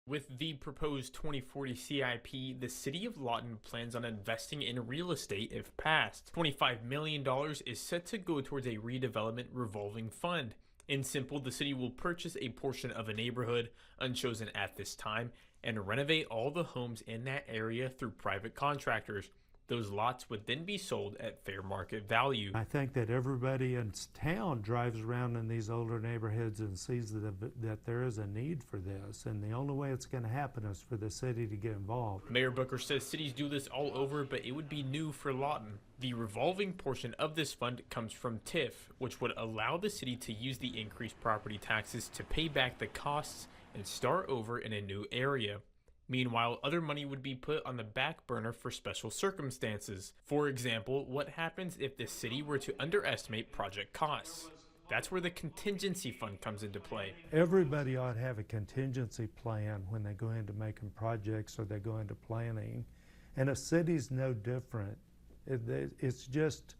With the proposed 2040 CIP, the city of Lawton plans on investing in real estate if passed. $25 million is set to go towards a redevelopment revolving fund. In simple, the city will purchase a portion of a neighborhood, unchosen at this time, and renovate all the homes in that area through private contractors. Those lots would then be sold at fair market value. I think that everybody in town drives around in these older neighborhoods and sees that there is a need for this, and the only way it's going to happen is for the city to get involved. Mayor Booker says cities do this all over, but it would be new for Lawton. The revolving portion of this fund comes from TIF, which would allow the city to use the increased property taxes to pay back the costs and start over in a new area. Meanwhile, other money would be put on the back burner for special circumstances. For example, what happens if the city were to underestimate project costs? That's where the contingency fund comes into play. Everybody ought to have a contingency plan when they go into making projects or they go into planning. And a city's no different. It's just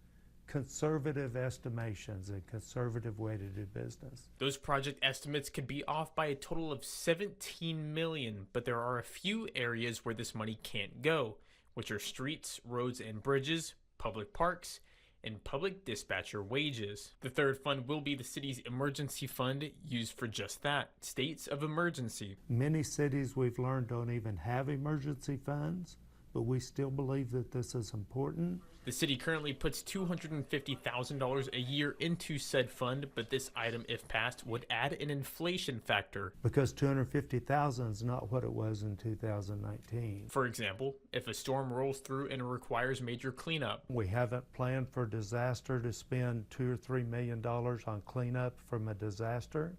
conservative estimations and conservative way to do business. Those project estimates could be off by a total of $17 million, but there are a few areas where this money can't go, which are streets, roads and bridges, public parks, and public dispatcher wages. The third fund will be the city's emergency fund, used for just that, states of emergency. Many cities we've learned don't even have emergency funds, but we still believe that this is important. The city currently puts $250,000 a year into said fund, but this item, if passed, would add an inflation factor. Because $250,000 is not what it was in 2019. For example, if a storm rolls through and requires major cleanup. We haven't planned for disaster to spend $2 or $3 million on cleanup from a disaster.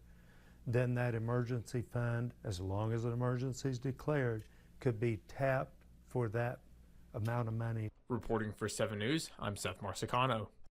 Then that emergency fund, as long as an emergency is declared, could be tapped for that amount of money. Reporting for 7 News, I'm Seth Marsicano.